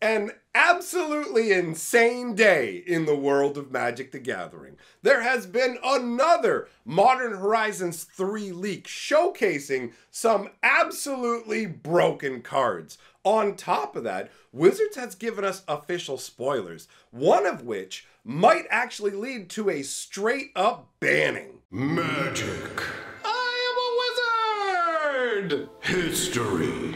An absolutely insane day in the world of Magic the Gathering. There has been another Modern Horizons 3 leak showcasing some absolutely broken cards. On top of that, Wizards has given us official spoilers, one of which might actually lead to a straight up banning. Magic. I am a wizard! History.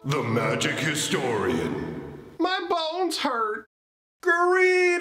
The Magic Historian. My bones hurt. Greetings,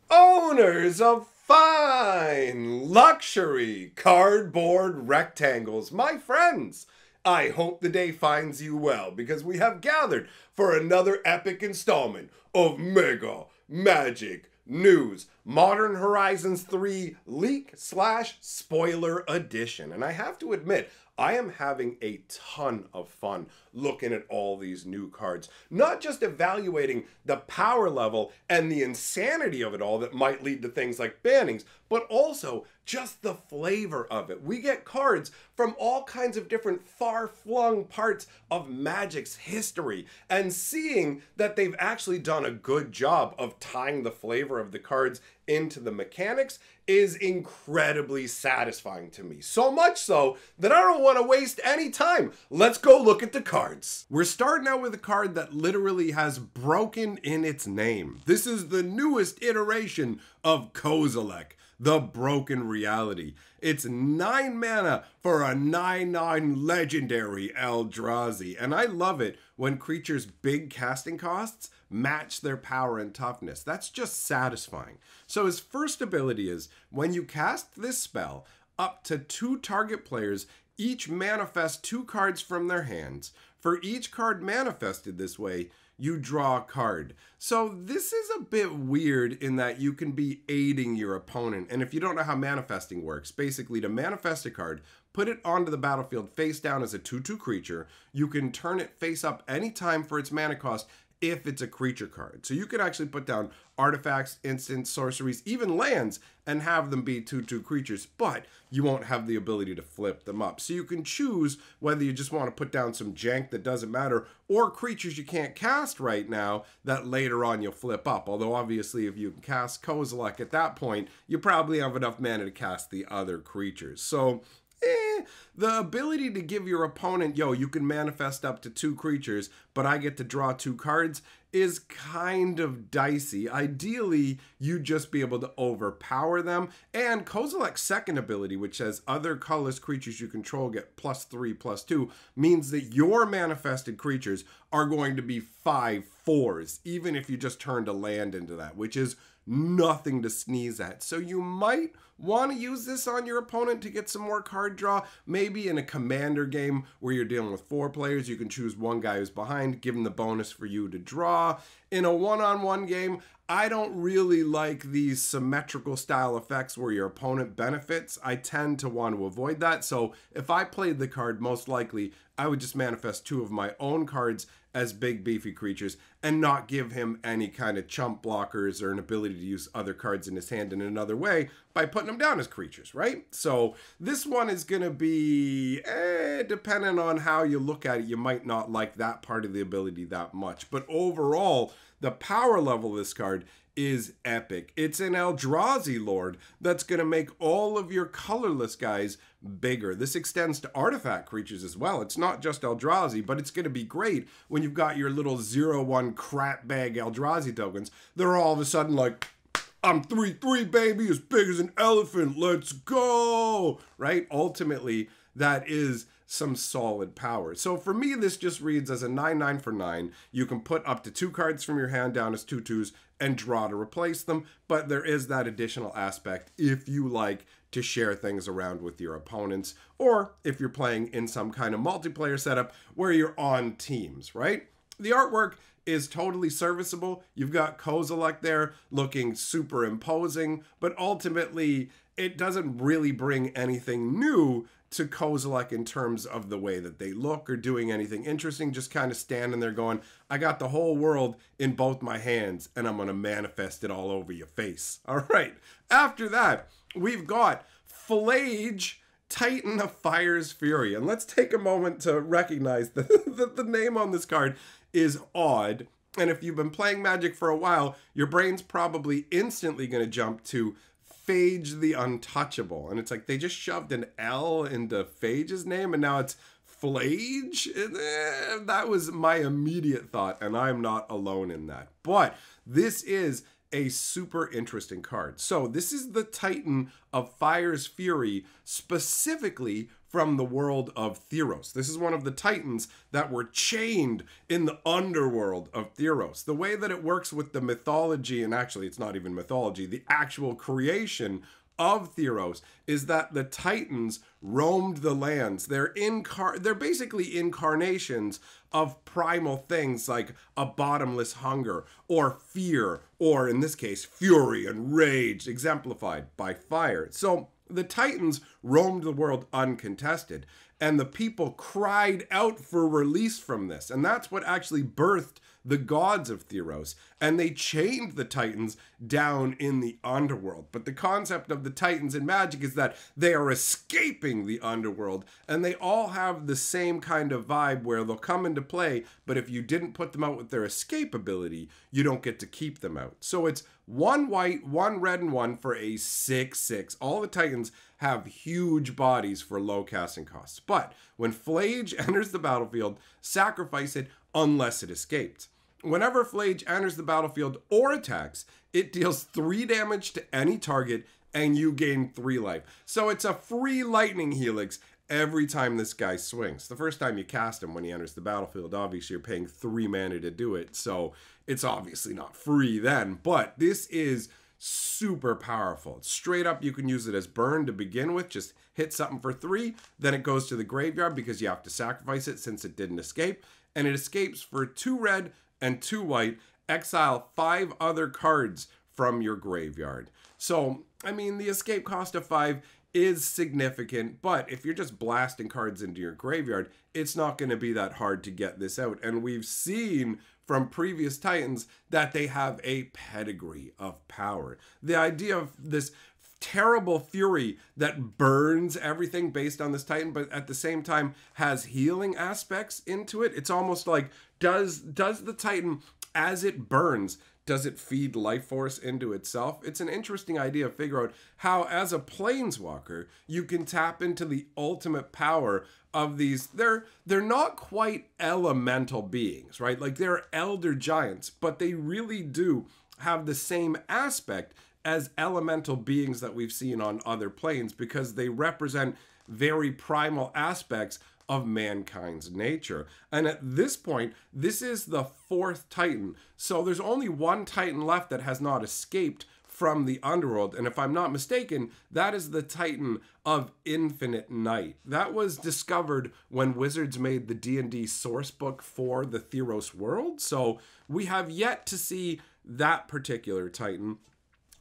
owners of fine luxury cardboard rectangles, my friends. I hope the day finds you well because we have gathered for another epic installment of Mega Magic News, Modern Horizons 3 leak/spoiler edition. And I have to admit, I am having a ton of fun looking at all these new cards, not just evaluating the power level and the insanity of it all that might lead to things like bannings, but also just the flavor of it. We get cards from all kinds of different far-flung parts of Magic's history, and seeing that they've actually done a good job of tying the flavor of the cards into the mechanics is incredibly satisfying to me. So much so that I don't want to waste any time. Let's go look at the cards. We're starting out with a card that literally has broken in its name. This is the newest iteration of Kozilek, the Broken Reality. It's 9 mana for a 9/9 legendary Eldrazi, and I love it when creatures' big casting costs match their power and toughness. That's just satisfying. So his first ability is, when you cast this spell, up to 2 target players each manifest 2 cards from their hands. For each card manifested this way, you draw a card. So this is a bit weird in that you can be aiding your opponent. And if you don't know how manifesting works, basically to manifest a card, put it onto the battlefield face down as a 2/2 creature. You can turn it face up anytime for its mana cost if it's a creature card. So you could actually put down artifacts, instants, sorceries, even lands, and have them be 2/2 creatures, but you won't have the ability to flip them up. So you can choose whether you just want to put down some jank that doesn't matter, or creatures you can't cast right now that later on you'll flip up. Although obviously if you can cast Kozilek at that point, you probably have enough mana to cast the other creatures. So the ability to give your opponent, yo, you can manifest up to 2 creatures, but I get to draw 2 cards, is kind of dicey. Ideally, you'd just be able to overpower them. And Kozilek's second ability, which says other colorless creatures you control get +3/+2, means that your manifested creatures are going to be 5/4s, even if you just turned a land into that, which is nothing to sneeze at. So you might want to use this on your opponent to get some more card draw. Maybe in a commander game where you're dealing with 4 players, you can choose one guy who's behind, give him the bonus for you to draw. In a one-on-one game, I don't really like these symmetrical style effects where your opponent benefits. I tend to want to avoid that. So if I played the card, most likely I would just manifest 2 of my own cards as big beefy creatures and not give him any kind of chump blockers or an ability to use other cards in his hand in another way by putting them down as creatures, right? So this one is going to be, depending on how you look at it, you might not like that part of the ability that much. But overall, the power level of this card is epic. It's an Eldrazi Lord that's going to make all of your colorless guys bigger. This extends to artifact creatures as well. It's not just Eldrazi, but it's going to be great when you've got your little 0/1 crap bag Eldrazi tokens. They're all of a sudden like, I'm 3/3, baby, as big as an elephant. Let's go, right? Ultimately, that is some solid power. So for me, this just reads as a 9/9 for 9. You can put up to 2 cards from your hand down as 2/2s and draw to replace them, but there is that additional aspect if you like to share things around with your opponents, or if you're playing in some kind of multiplayer setup where you're on teams, right? The artwork is totally serviceable. You've got Kozilek there looking super imposing, but ultimately it doesn't really bring anything new to Kozilek in terms of the way that they look or doing anything interesting, just kind of standing there going, I got the whole world in both my hands and I'm going to manifest it all over your face. All right. After that, we've got Flage Titan of Fire's Fury. And let's take a moment to recognize that the name on this card is odd. And if you've been playing Magic for a while, your brain's probably instantly going to jump to Phage the Untouchable. And it's like they just shoved an L into Phage's name and now it's Flage? That was my immediate thought, and I'm not alone in that. But this is a super interesting card. So this is the Titan of Fire's Fury, specifically from the world of Theros. This is one of the Titans that were chained in the underworld of Theros. The way that it works with the mythology, and actually it's not even mythology, the actual creation of Theros is that the Titans roamed the lands. They're basically incarnations of primal things like a bottomless hunger or fear, or in this case, fury and rage, exemplified by fire. So the Titans roamed the world uncontested, and the people cried out for release from this. And that's what actually birthed the gods of Theros, and they chained the Titans down in the underworld. But the concept of the Titans in Magic is that they are escaping the underworld, and they all have the same kind of vibe where they'll come into play, but if you didn't put them out with their escape ability, you don't get to keep them out. So it's 1 white, 1 red, and 1 for a 6/6. All the Titans have huge bodies for low casting costs. But when Flage enters the battlefield, sacrifice it unless it escaped. Whenever Flage enters the battlefield or attacks, it deals 3 damage to any target and you gain 3 life. So it's a free lightning helix every time this guy swings. The first time you cast him when he enters the battlefield, obviously you're paying 3 mana to do it, so it's obviously not free then, but this is super powerful. Straight up, you can use it as burn to begin with, just hit something for 3, then it goes to the graveyard because you have to sacrifice it since it didn't escape, and it escapes for 2 red and 2 white, exile 5 other cards from your graveyard. So, I mean, the escape cost of 5 is significant, but if you're just blasting cards into your graveyard, it's not going to be that hard to get this out. And we've seen from previous Titans that they have a pedigree of power. The idea of this terrible fury that burns everything based on this Titan, but at the same time has healing aspects into it. It's almost like, does the Titan, as it burns, does it feed life force into itself? It's an interesting idea to figure out how, as a planeswalker, you can tap into the ultimate power of these. They're not quite elemental beings, right? Like they're elder giants, but they really do have the same aspect as elemental beings that we've seen on other planes because they represent very primal aspects of mankind's nature. And at this point, this is the 4th Titan. So there's only 1 Titan left that has not escaped from the underworld. And if I'm not mistaken, that is the Titan of Infinite Night. That was discovered when Wizards made the D&D source book for the Theros world. So we have yet to see that particular Titan.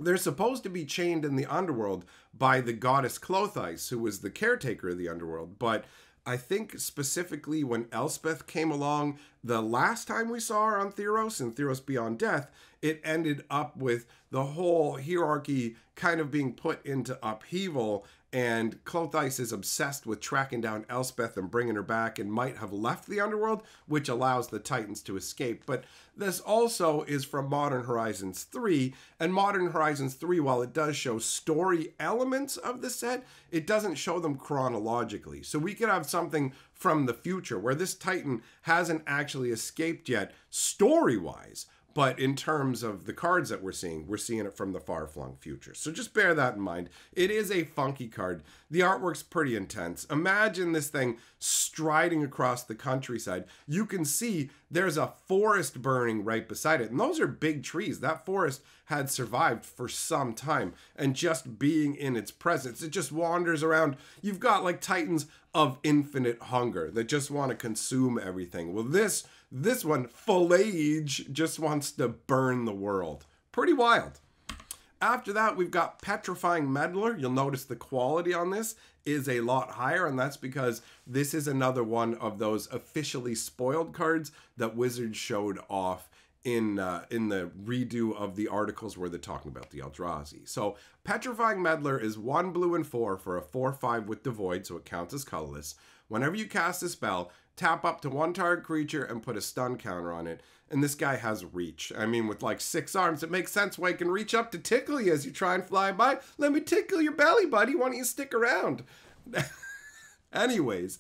They're supposed to be chained in the underworld by the goddess Clothis, who was the caretaker of the underworld. But I think specifically when Elspeth came along, the last time we saw her on Theros and Theros Beyond Death, it ended up with the whole hierarchy kind of being put into upheaval, and Clothis is obsessed with tracking down Elspeth and bringing her back and might have left the underworld, which allows the Titans to escape. But this also is from Modern Horizons 3, and Modern Horizons 3, while it does show story elements of the set, it doesn't show them chronologically. So we could have something from the future where this Titan hasn't actually escaped yet story-wise, but in terms of the cards that we're seeing it from the far-flung future. So just bear that in mind. It is a funky card. The artwork's pretty intense. Imagine this thing striding across the countryside. You can see there's a forest burning right beside it, and those are big trees. That forest had survived for some time, and just being in its presence, it just wanders around. You've got like Titans of infinite hunger that just want to consume everything. Well, this one, Flage, just wants to burn the world. Pretty wild. After that, we've got Petrifying Meddler. You'll notice the quality on this is a lot higher, and that's because this is another one of those officially spoiled cards that Wizards showed off the redo of the articles where they're talking about the Eldrazi. So Petrifying Meddler is 1 blue and 4 for a 4/5 with Devoid, so it counts as colorless. Whenever you cast a spell, tap up to 1 target creature and put a stun counter on it. And this guy has reach. I mean, with like 6 arms, it makes sense why he can reach up to tickle you as you try and fly by. Let me tickle your belly, buddy. Why don't you stick around? Anyways,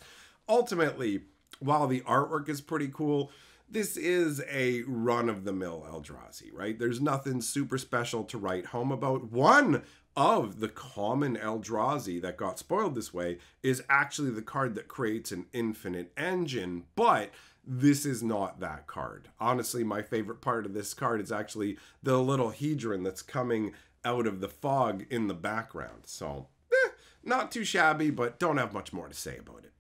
ultimately, while the artwork is pretty cool, this is a run-of-the-mill Eldrazi, right? There's nothing super special to write home about. One of the common Eldrazi that got spoiled this way is actually the card that creates an infinite engine, but this is not that card. Honestly, my favorite part of this card is actually the little Hedron that's coming out of the fog in the background. So, not too shabby, but don't have much more to say about it.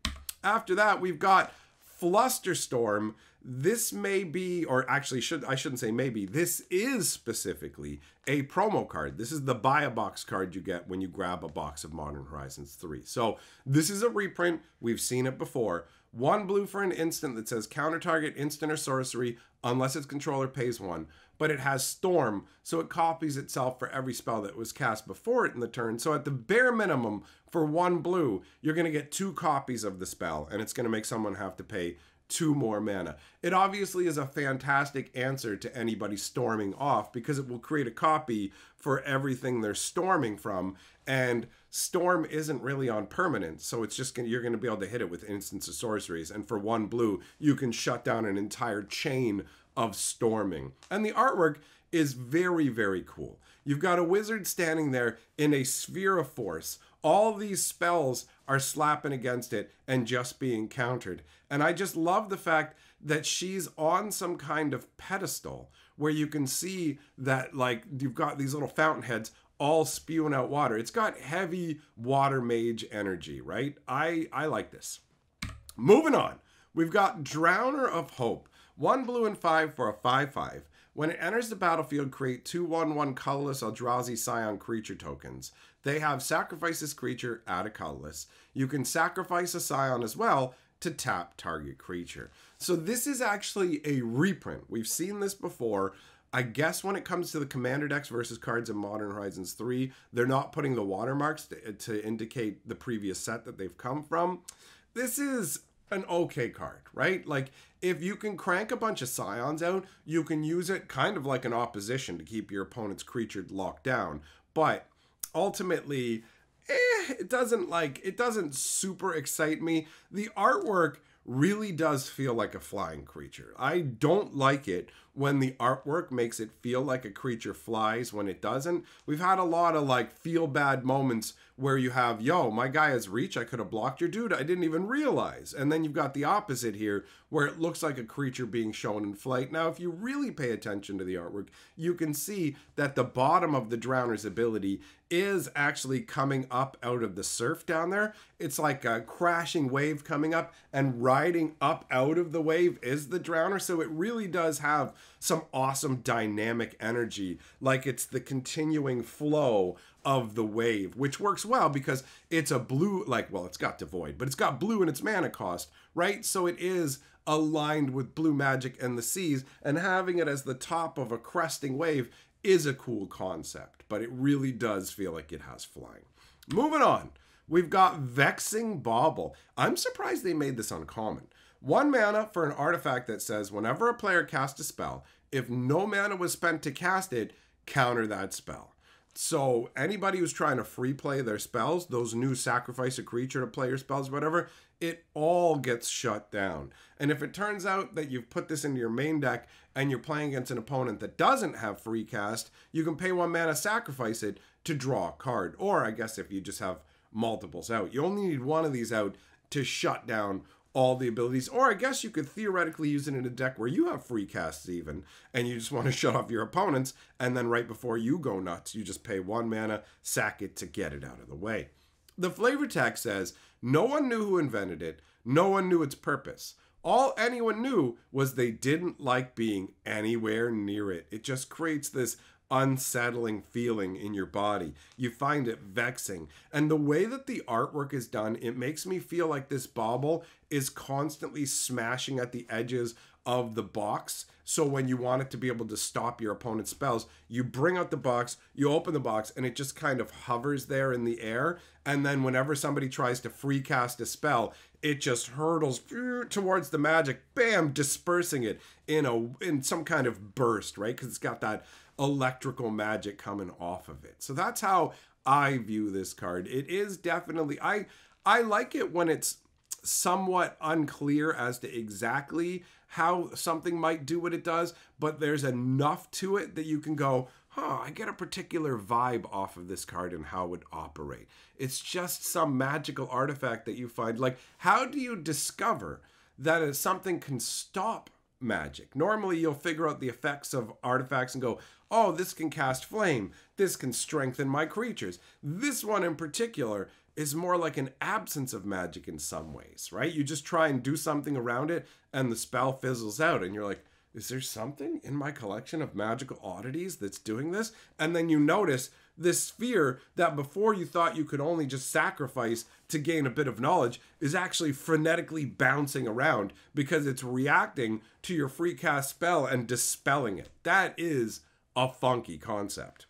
After that, we've got Flusterstorm. This may be, or actually I shouldn't say maybe, this is specifically a promo card. This is the buy a box card you get when you grab a box of Modern Horizons 3. So this is a reprint. We've seen it before. 1 blue for an instant that says counter target instant or sorcery unless its controller pays 1. But it has Storm, so it copies itself for every spell that was cast before it in the turn. So at the bare minimum, for 1 blue, you're going to get 2 copies of the spell, and it's going to make someone have to pay 2 more mana. It obviously is a fantastic answer to anybody storming off because it will create a copy for everything they're storming from, and Storm isn't really on permanent, so it's just you're going to be able to hit it with instants of sorceries, and for 1 blue, you can shut down an entire chain of storming. And the artwork is very, very cool. You've got a wizard standing there in a sphere of force. All these spells are slapping against it and just being countered. And I just love the fact that she's on some kind of pedestal where you can see that, like, you've got these little fountainheads all spewing out water. It's got heavy water mage energy, right? I like this. Moving on, we've got Drowner of Hope. 1 blue and 5 for a 5/5. When it enters the battlefield, create 2 1/1 colorless Eldrazi Scion creature tokens. They have sacrifice this creature, add a colorless. You can sacrifice a Scion as well to tap target creature. So this is actually a reprint. We've seen this before. I guess when it comes to the Commander decks versus cards in Modern Horizons 3, they're not putting the watermarks to indicate the previous set that they've come from. This is an okay card, right? Like, if you can crank a bunch of Scions out, you can use it kind of like an opposition to keep your opponent's creature locked down. But ultimately, it doesn't super excite me. The artwork really does feel like a flying creature. I don't like it when the artwork makes it feel like a creature flies when it doesn't. We've had a lot of like feel bad moments where you have, yo, my guy has reach, I could have blocked your dude, I didn't even realize. And then you've got the opposite here where it looks like a creature being shown in flight. Now, if you really pay attention to the artwork, you can see that the bottom of the Drowner's ability is actually coming up out of the surf down there. It's like a crashing wave coming up, and riding up out of the wave is the Drowner. So it really does have some awesome dynamic energy, like it's the continuing flow of the wave, which works well because it's a blue, like, well, it's got Devoid, but it's got blue in its mana cost, right? So it is aligned with blue magic and the seas, and having it as the top of a cresting wave is a cool concept, but it really does feel like it has flying. Moving on, we've got Vexing Bauble. I'm surprised they made this uncommon. 1 mana for an artifact that says whenever a player casts a spell, if no mana was spent to cast it, counter that spell. So anybody who's trying to free play their spells, those new sacrifice a creature to play your spells, whatever, it all gets shut down. And if it turns out that you've put this into your main deck and you're playing against an opponent that doesn't have free cast, you can pay 1 mana, sacrifice it to draw a card. Or I guess if you just have multiples out, you only need 1 of these out to shut down all the abilities. Or I guess you could theoretically use it in a deck where you have free casts even, and you just want to shut off your opponents, and then right before you go nuts, you just pay 1 mana, sack it to get it out of the way. The flavor text says, no one knew who invented it, no one knew its purpose. All anyone knew was they didn't like being anywhere near it. It just creates this unsettling feeling in your body. You find it vexing. And the way that the artwork is done, it makes me feel like this bauble is constantly smashing at the edges of the box. So when you want it to be able to stop your opponent's spells, you bring out the box, you open the box, and it just kind of hovers there in the air. And then whenever somebody tries to free cast a spell, it just hurtles towards the magic, bam, dispersing it in some kind of burst, right? Because it's got that electrical magic coming off of it. So that's how I view this card. It is definitely, I like it when it's somewhat unclear as to exactly how something might do what it does, but there's enough to it that you can go, I get a particular vibe off of this card and how it would operate. It's just some magical artifact that you find. Like, how do you discover that something can stop magic? Normally, you'll figure out the effects of artifacts and go, oh, this can cast flame. This can strengthen my creatures. This one in particular is more like an absence of magic in some ways, right? You just try and do something around it and the spell fizzles out and you're like, is there something in my collection of magical oddities that's doing this? And then you notice this sphere that before you thought you could only just sacrifice to gain a bit of knowledge is actually frenetically bouncing around because it's reacting to your free cast spell and dispelling it. That is a funky concept.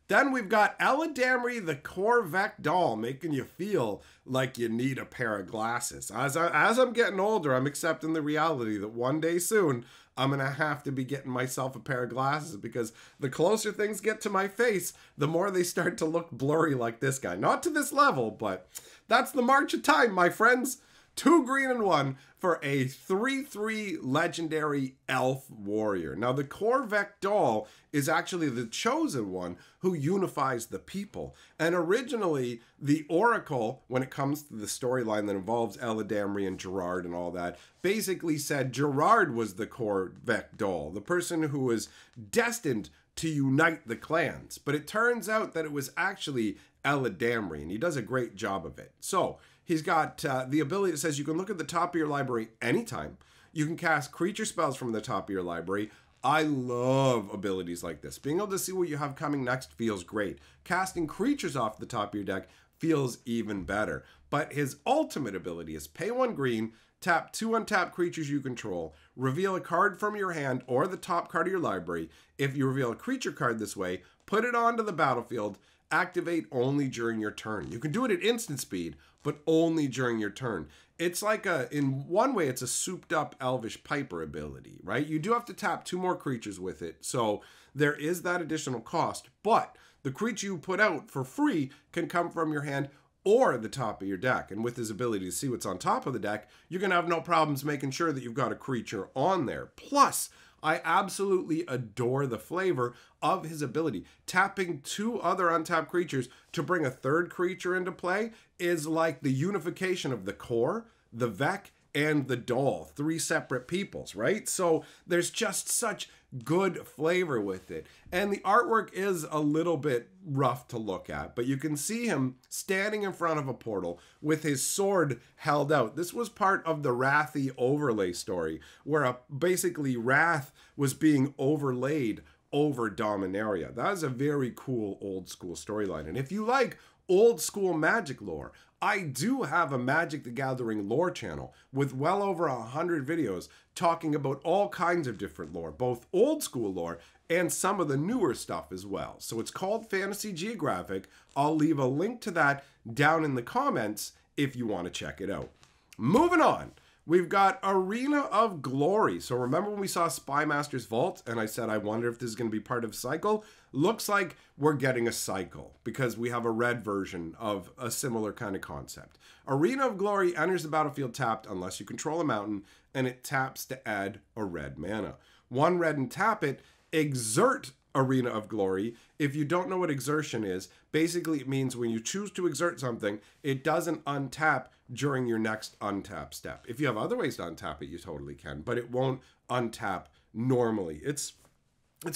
Then we've got Eladamri the Corvec doll, making you feel like you need a pair of glasses. As I'm getting older, I'm accepting the reality that one day soon, I'm going to have to be getting myself a pair of glasses because the closer things get to my face, the more they start to look blurry like this guy. Not to this level, but that's the march of time, my friends. 2 green and 1 for a 3/3 legendary elf warrior. Now, the Corvec doll is actually the chosen one who unifies the people. And originally, the Oracle, when it comes to the storyline that involves Eladamri and Gerard and all that, basically said Gerard was the Corvec doll, the person who was destined to unite the clans. But it turns out that it was actually Eladamri, and he does a great job of it. So, he's got the ability that says you can look at the top of your library anytime. You can cast creature spells from the top of your library. I love abilities like this. Being able to see what you have coming next feels great. Casting creatures off the top of your deck feels even better. But his ultimate ability is pay 1 green, tap 2 untapped creatures you control, reveal a card from your hand or the top card of your library. If you reveal a creature card this way, put it onto the battlefield, activate only during your turn. You can do it at instant speed, but only during your turn. It's like in one way, it's a souped up Elvish Piper ability, right? You do have to tap 2 more creatures with it, so there is that additional cost, but the creature you put out for free can come from your hand or the top of your deck. And with his ability to see what's on top of the deck, you're going to have no problems making sure that you've got a creature on there. Plus, I absolutely adore the flavor of his ability. Tapping 2 other untapped creatures to bring a 3rd creature into play is like the unification of the core, the Vec, and the doll. 3 separate peoples, right? So there's just such good flavor with it. And the artwork is a little bit rough to look at, but you can see him standing in front of a portal with his sword held out. This was part of the Wrathy overlay story, where basically Wrath was being overlaid over Dominaria. That is a very cool old school storyline. And if you like old school magic lore, I do have a Magic the Gathering lore channel with well over 100 videos talking about all kinds of different lore, both old school lore and some of the newer stuff as well. So it's called Fantasy Geographic. I'll leave a link to that down in the comments if you want to check it out. Moving on. We've got Arena of Glory. So remember when we saw Spymaster's Vault and I said I wonder if this is going to be part of a cycle? Looks like we're getting a cycle because we have a red version of a similar kind of concept. Arena of Glory enters the battlefield tapped unless you control a mountain, and it taps to add a red mana. 1 red and tap it. Exert Arena of Glory. If you don't know what exertion is, basically it means when you choose to exert something, it doesn't untap during your next untap step. If you have other ways to untap it, you totally can, but it won't untap normally. It's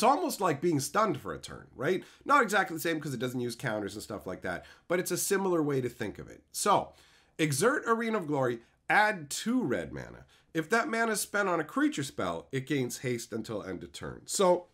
almost like being stunned for a turn, right? Not exactly the same because it doesn't use counters and stuff like that, but it's a similar way to think of it. So, exert Arena of Glory, add 2 red mana. If that mana is spent on a creature spell, it gains haste until end of turn. So,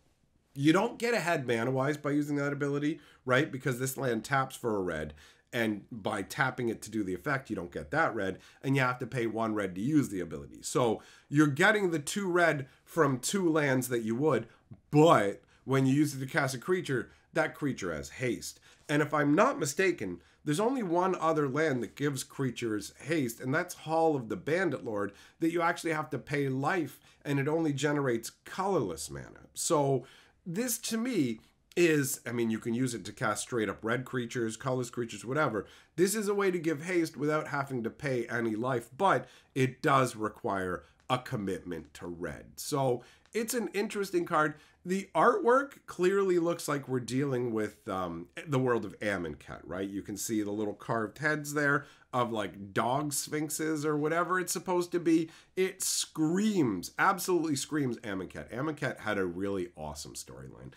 You don't get ahead mana-wise by using that ability, right? Because this land taps for a red, and by tapping it to do the effect, you don't get that red, and you have to pay 1 red to use the ability. So you're getting the 2 red from 2 lands that you would, but when you use it to cast a creature, that creature has haste. And if I'm not mistaken, there's only one other land that gives creatures haste, and that's Hall of the Bandit Lord, that you actually have to pay life, and it only generates colorless mana. So this, to me, is, I mean, you can use it to cast straight up red creatures, colorless creatures, whatever. This is a way to give haste without having to pay any life, but it does require a commitment to red. So it's an interesting card. The artwork clearly looks like we're dealing with the world of Amonkhet, right? You can see the little carved heads there of like dog sphinxes or whatever it's supposed to be. It screams, absolutely screams Amonkhet. Amonkhet had a really awesome storyline.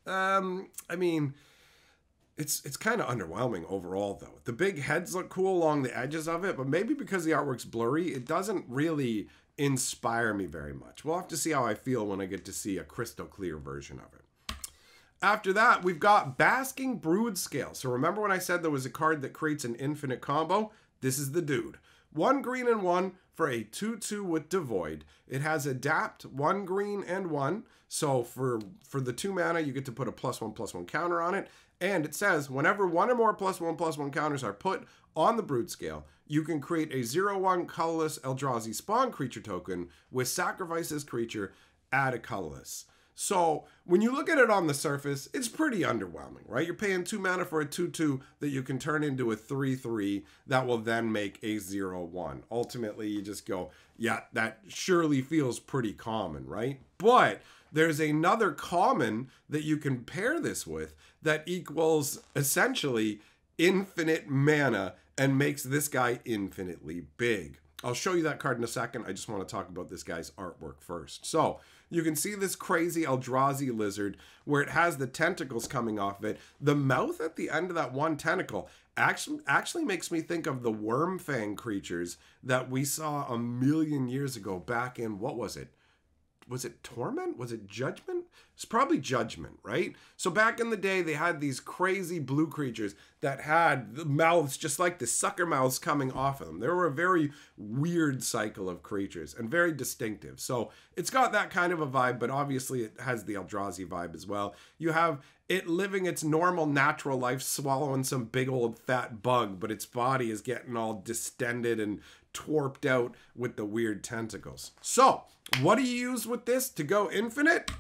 I mean, it's kind of underwhelming overall, though. The big heads look cool along the edges of it, but maybe because the artwork's blurry, it doesn't really inspire me very much. We'll have to see how I feel when I get to see a crystal clear version of it. After that, we've got Basking Broodscale. So remember when I said there was a card that creates an infinite combo? This is the dude. 1 green and 1 for a 2/2 with Devoid. It has Adapt, 1 green and 1. So for the 2 mana, you get to put a +1/+1 counter on it. And it says, whenever 1 or more +1/+1 counters are put on the Broodscale, you can create a 0/1 colorless Eldrazi spawn creature token with sacrifice this creature, add a colorless. So when you look at it on the surface, it's pretty underwhelming, right? You're paying 2 mana for a 2/2 that you can turn into a 3/3 that will then make a 0/1. Ultimately, you just go, yeah, that surely feels pretty common, right? But there's another common that you can pair this with that equals essentially infinite mana and makes this guy infinitely big. I'll show you that card in a second. I just want to talk about this guy's artwork first. So you can see this crazy Eldrazi lizard where it has the tentacles coming off of it. The mouth at the end of that one tentacle actually makes me think of the Wormfang creatures that we saw a million years ago back in, what was it? Was it Torment? Was it Judgment? It's probably Judgment, right? So back in the day, they had these crazy blue creatures that had the mouths just like the sucker mouths coming off of them. They were a very weird cycle of creatures and very distinctive. So it's got that kind of a vibe, but obviously it has the Eldrazi vibe as well. You have it living its normal, natural life, swallowing some big old fat bug, but its body is getting all distended and twarped out with the weird tentacles. So what do you use with this to go infinite?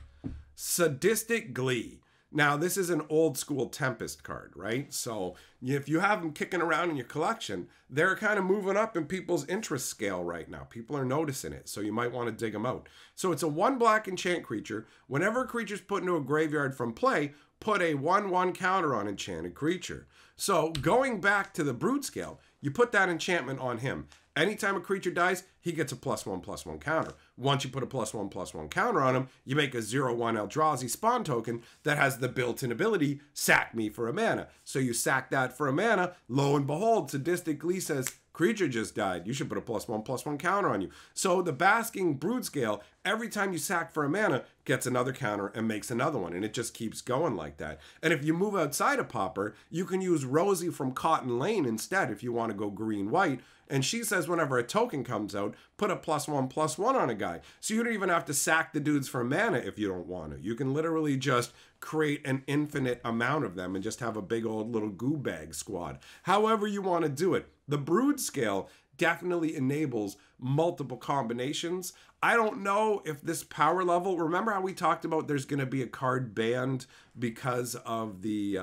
Sadistic Glee. Now, this is an old school Tempest card, right? So if you have them kicking around in your collection, they're kind of moving up in people's interest scale right now. People are noticing it, so you might want to dig them out. So it's a 1 black enchant creature. Whenever a creature's put into a graveyard from play, put a 1/1 counter on enchanted creature. So going back to the Broodscale, you put that enchantment on him. Anytime a creature dies, he gets a +1/+1 counter. Once you put a +1/+1 counter on him, you make a 0/1 Eldrazi spawn token that has the built-in ability, sack me for a mana. So you sack that for a mana, lo and behold, Sadistic Glee says, creature just died. You should put a +1/+1 counter on you. So the Basking Broodscale, every time you sack for a mana, gets another counter and makes another one. And it just keeps going like that. And if you move outside of Pauper, you can use Rosie from Cotton Lane instead if you want to go green-white. And she says whenever a token comes out, put a +1/+1 on a guy. So you don't even have to sack the dudes for mana if you don't want to. You can literally just create an infinite amount of them and just have a big old little goo bag squad. However you want to do it. The Broodscale definitely enables multiple combinations. I don't know if this power level, remember how we talked about there's going to be a card banned because of the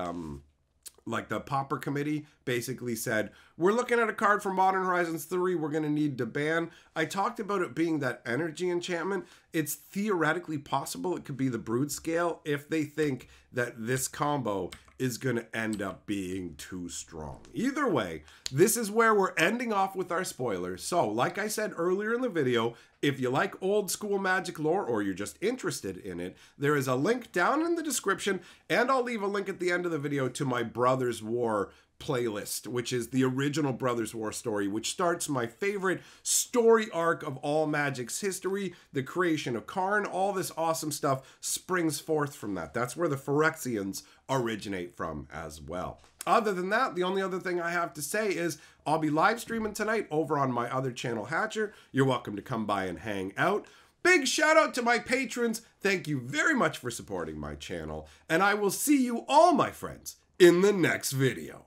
like the Pauper Committee basically said, we're looking at a card from Modern Horizons 3 we're going to need to ban. I talked about it being that energy enchantment. It's theoretically possible it could be the Broodscale if they think that this combo is going to end up being too strong. Either way, this is where we're ending off with our spoilers. So, like I said earlier in the video, if you like old school Magic lore or you're just interested in it, there is a link down in the description, and I'll leave a link at the end of the video to my Brothers War playlist, which is the original Brothers War story, which starts my favorite story arc of all Magic's history, the creation of Karn. All this awesome stuff springs forth from that. That's where the Phyrexians originate from as well. Other than that, the only other thing I have to say is I'll be live streaming tonight over on my other channel, Hatcher. You're welcome to come by and hang out. Big shout out to my patrons. Thank you very much for supporting my channel, and I will see you all, my friends, in the next video.